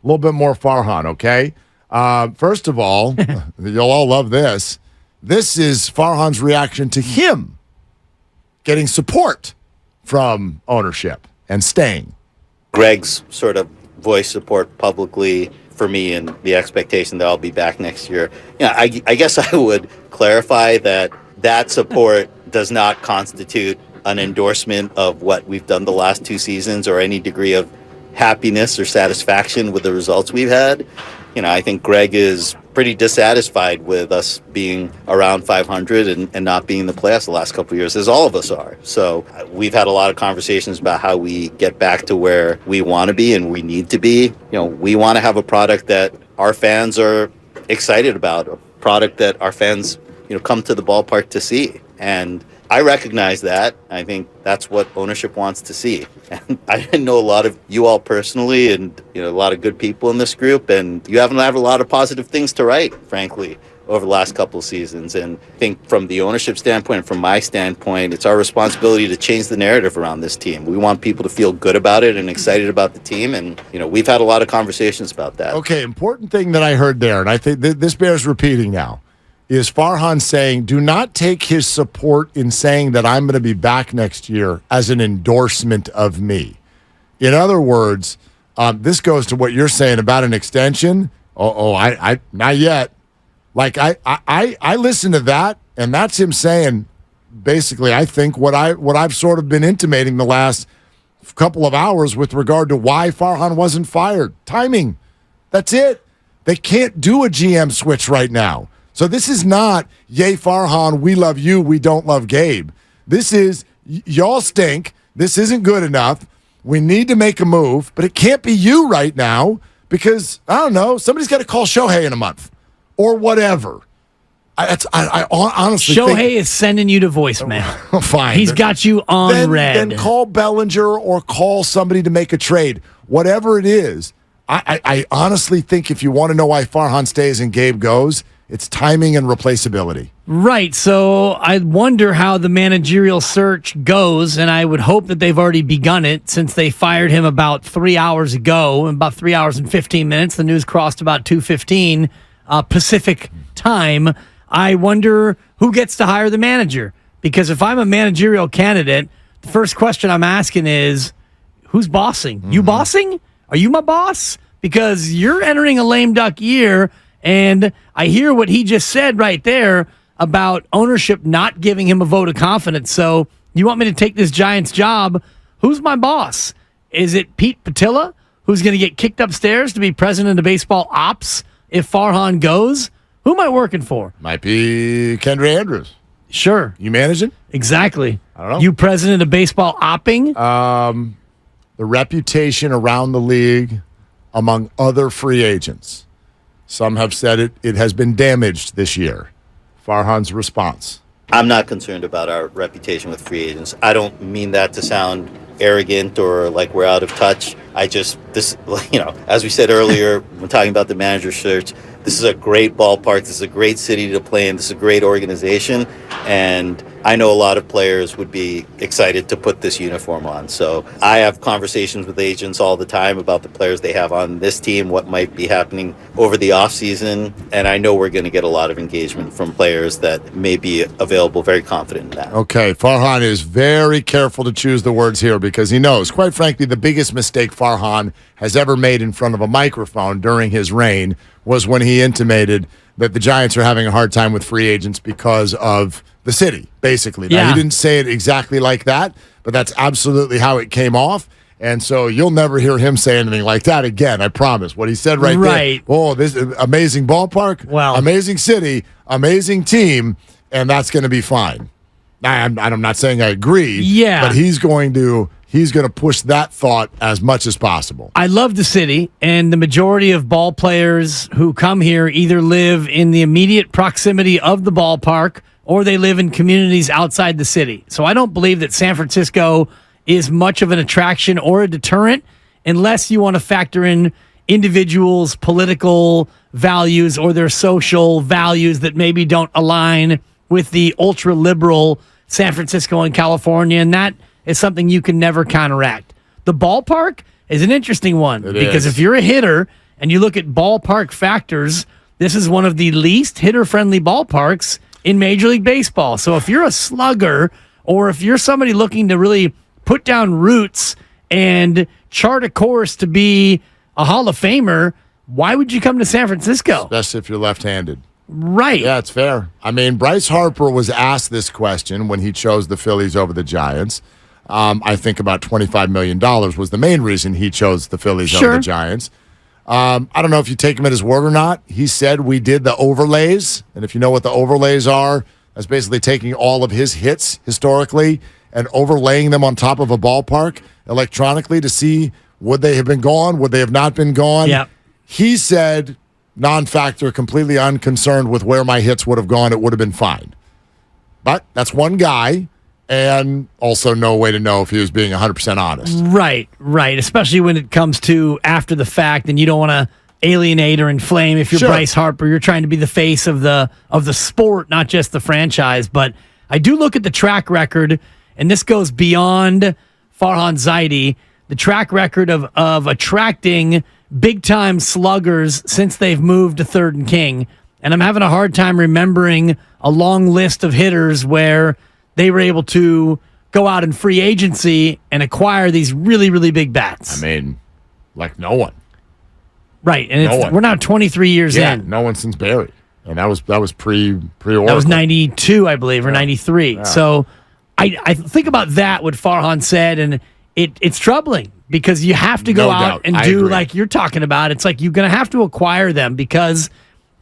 A little bit more Farhan, okay? First of all, you'll all love this. This is Farhan's reaction to him getting support from ownership and staying. Greg's sort of voiced support publicly for me and the expectation that I'll be back next year. I guess I would clarify that support does not constitute an endorsement of what we've done the last 2 seasons or any degree of happiness or satisfaction with the results we've had. I think Greg is pretty dissatisfied with us being around 500 and not being in the playoffs the last couple of years, as all of us are. So we've had a lot of conversations about how we get back to where we want to be and we need to be. We want to have a product that our fans are excited about, a product that our fans, come to the ballpark to see. And I recognize that. I think that's what ownership wants to see. And I know a lot of you all personally and a lot of good people in this group, and you haven't had a lot of positive things to write, frankly, over the last couple of seasons. And I think from the ownership standpoint and from my standpoint, it's our responsibility to change the narrative around this team. We want people to feel good about it and excited about the team, and we've had a lot of conversations about that. Okay, important thing that I heard there, and I think this bears repeating now, is Farhan saying, do not take his support in saying that I'm going to be back next year as an endorsement of me. In other words, this goes to what you're saying about an extension. I not yet. Like I listen to that, and that's him saying, basically, I think what I've sort of been intimating the last couple of hours with regard to why Farhan wasn't fired. Timing. That's it. They can't do a GM switch right now. So this is not, yay, Farhan, we love you, we don't love Gabe. This is, y'all stink, this isn't good enough, we need to make a move, but it can't be you right now because, I don't know, somebody's got to call Shohei in a month or whatever. I honestly Shohei think, is sending you to voicemail. Fine. He's got you on red. Then call Bellinger or call somebody to make a trade. Whatever it is, I honestly think if you want to know why Farhan stays and Gabe goes, it's timing and replaceability. Right. So I wonder how the managerial search goes, and I would hope that they've already begun it since they fired him about 3 hours ago, about 3 hours and 15 minutes. The news crossed about 2:15 Pacific time. I wonder who gets to hire the manager, because if I'm a managerial candidate, the first question I'm asking is, who's bossing? You bossing? Are you my boss? Because you're entering a lame duck year. And I hear what he just said right there about ownership not giving him a vote of confidence. So you want me to take this Giants job? Who's my boss? Is it Pete Patilla, who's going to get kicked upstairs to be president of baseball ops if Farhan goes? Who am I working for? Might be Kendra Andrews. Sure. You managing? Exactly. I don't know. You president of baseball opping? The reputation around the league among other free agents. Some have said it has been damaged this year. Farhan's response. I'm not concerned about our reputation with free agents. I don't mean that to sound arrogant or like we're out of touch. As we said earlier, when talking about the manager search, this is a great ballpark. This is a great city to play in. This is a great organization. And I know a lot of players would be excited to put this uniform on. So I have conversations with agents all the time about the players they have on this team, what might be happening over the offseason. And I know we're going to get a lot of engagement from players that may be available, very confident in that. Okay, Farhan is very careful to choose the words here because he knows, quite frankly, the biggest mistake Farhan has ever made in front of a microphone during his reign was when he intimated that the Giants are having a hard time with free agents because of the city, basically. Now, he didn't say it exactly like that, but that's absolutely how it came off. And so you'll never hear him say anything like that again, I promise. What he said right there, oh, this amazing ballpark, amazing city, amazing team, and that's going to be fine. I'm not saying I agree, but he's going to push that thought as much as possible. I love the city, and the majority of ball players who come here either live in the immediate proximity of the ballpark or they live in communities outside the city. So I don't believe that San Francisco is much of an attraction or a deterrent unless you want to factor in individuals' political values or their social values that maybe don't align with the ultra-liberal San Francisco and California, and that is something you can never counteract. The ballpark is an interesting one because if you're a hitter and you look at ballpark factors, this is one of the least hitter-friendly ballparks in Major League Baseball. So if you're a slugger or if you're somebody looking to really put down roots and chart a course to be a Hall of Famer, why would you come to San Francisco? Especially if you're left-handed. Right. Yeah, it's fair. I mean, Bryce Harper was asked this question when he chose the Phillies over the Giants. I think about $25 million was the main reason he chose the Phillies over the Giants. I don't know if you take him at his word or not. He said we did the overlays, and if you know what the overlays are, that's basically taking all of his hits historically and overlaying them on top of a ballpark electronically to see would they have been gone, would they have not been gone. Yeah. He said, non-factor, completely unconcerned with where my hits would have gone, it would have been fine. But that's one guy, and also no way to know if he was being 100% honest. Right. Especially when it comes to after the fact, and you don't want to alienate or inflame. If you're Bryce Harper, you're trying to be the face of the sport, not just the franchise. But I do look at the track record, and this goes beyond Farhan Zaidi, the track record of attracting big-time sluggers since they've moved to Third and King. And I'm having a hard time remembering a long list of hitters where they were able to go out in free agency and acquire these really, really big bats. I mean, like no one. Right, and we're now 23 years in. No one since Barry. And that was pre-Oracle. That was 92, I believe, or 93. Yeah. So I think about that, what Farhan said, and it's troubling because you have to go out and do like you're talking about. It's like you're going to have to acquire them because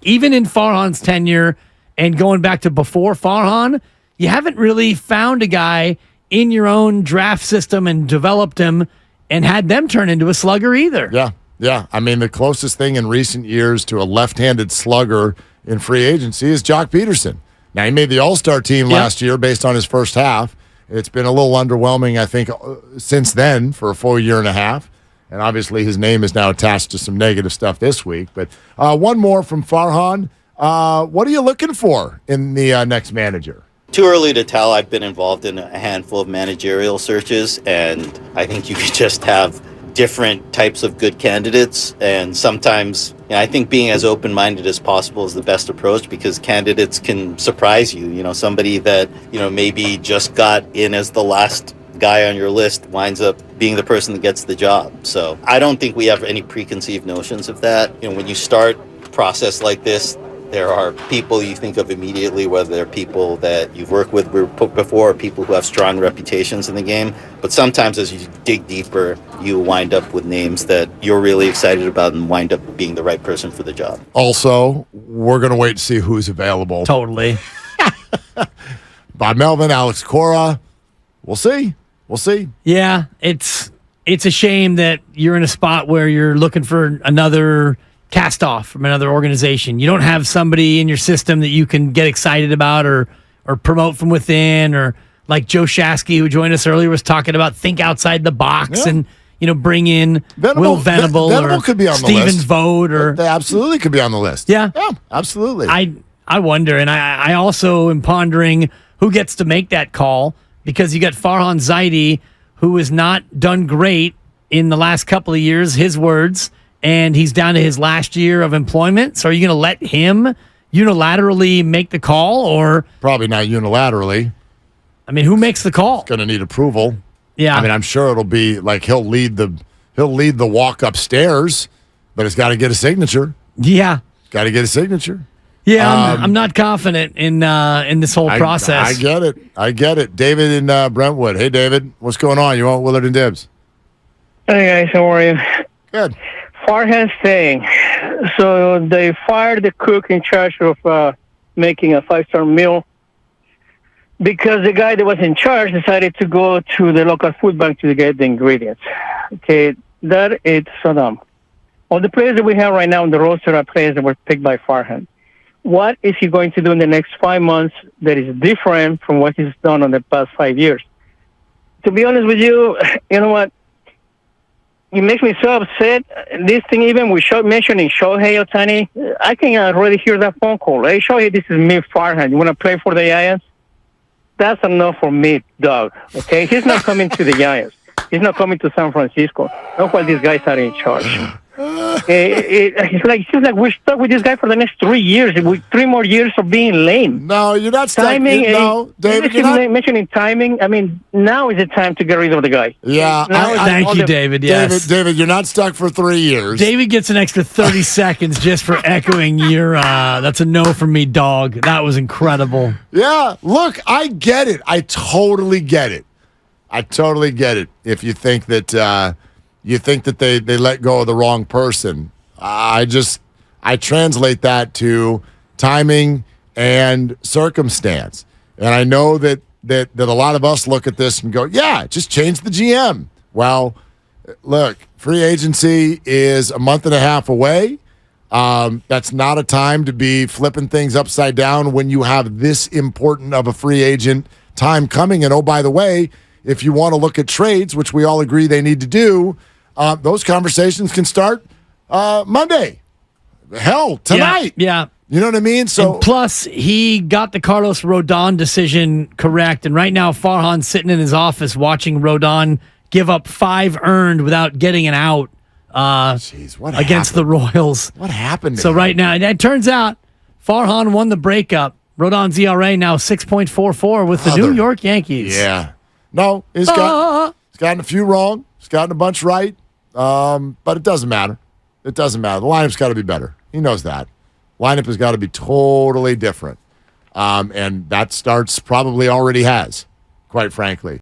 even in Farhan's tenure and going back to before Farhan, you haven't really found a guy in your own draft system and developed him and had them turn into a slugger either. Yeah. I mean, the closest thing in recent years to a left-handed slugger in free agency is Jock Peterson. Now, he made the All-Star team last year based on his first half. It's been a little underwhelming, I think, since then for a full year and a half. And obviously his name is now attached to some negative stuff this week. But one more from Farhan. What are you looking for in the next manager? Too early to tell. I've been involved in a handful of managerial searches, and I think you could just have different types of good candidates. And sometimes I think being as open-minded as possible is the best approach because candidates can surprise you. You know, somebody that, maybe just got in as the last guy on your list winds up being the person that gets the job. So I don't think we have any preconceived notions of that. When you start a process like this, there are people you think of immediately, whether they're people that you've worked with before or people who have strong reputations in the game. But sometimes as you dig deeper, you wind up with names that you're really excited about and wind up being the right person for the job. Also, we're going to wait to see who's available. Totally. Bob Melvin, Alex Cora. We'll see. Yeah, it's a shame that you're in a spot where you're looking for another cast off from another organization. You don't have somebody in your system that you can get excited about or promote from within, or like Joe Shasky, who joined us earlier, was talking about think outside the box and bring in Will Venable or could be on the Stephen list. Vogt, or they absolutely could be on the list. Yeah, absolutely. I wonder, and I also am pondering who gets to make that call, because you got Farhan Zaidi, who has not done great in the last couple of years, his words, and he's down to his last year of employment. So are you going to let him unilaterally make the call, or probably not unilaterally? I mean, who makes the call? It's going to need approval. Yeah. I mean, I'm sure it'll be like he'll lead the walk upstairs, but it's got to get a signature. Yeah. Got to get a signature. Yeah, I'm not confident in this whole process. I get it. David in Brentwood. Hey, David, what's going on? You want Willard and Dibs? Hey, guys, how are you? Good. Farhan's thing. So they fired the cook in charge of making a 5-star meal because the guy that was in charge decided to go to the local food bank to get the ingredients. Okay, that is so dumb. All the players that we have right now in the roster are players that were picked by Farhan. What is he going to do in the next 5 months that is different from what he's done in the past 5 years? To be honest with you, you know what? It makes me so upset. This thing, even with mentioning Shohei Ohtani, I can already hear that phone call. Hey, Shohei, this is me, Farhan. You want to play for the Giants? That's enough for me, dog. Okay? He's not coming to the Giants. He's not coming to San Francisco. Not while these guys are in charge. It seems like we're stuck with this guy for the next 3 years. With 3 more years of being lame. No, you're not stuck. Timing. David, you're not mentioning timing. I mean, now is the time to get rid of the guy. Yeah. Thank you, David. Yes. David, you're not stuck for 3 years. David gets an extra 30 seconds just for echoing your, that's a no from me, dog. That was incredible. Yeah. Look, I get it. I totally get it. If you think that they let go of the wrong person. I translate that to timing and circumstance. And I know that a lot of us look at this and go, yeah, just change the GM. Well, look, free agency is a month and a half away. That's not a time to be flipping things upside down when you have this important of a free agent time coming. And oh, by the way, if you want to look at trades, which we all agree they need to do, those conversations can start Monday. Hell, tonight. Yeah. You know what I mean? So and plus, he got the Carlos Rodon decision correct. And right now, Farhan's sitting in his office watching Rodon give up 5 earned without getting an out against the Royals. What happened? So right now, and it turns out Farhan won the breakup. Rodon's ERA now 6.44 with the New York Yankees. Yeah. No, he's gotten a few wrong. He's gotten a bunch right. But it doesn't matter. The lineup's got to be better. He knows that. Lineup has got to be totally different. And that starts probably already has, quite frankly.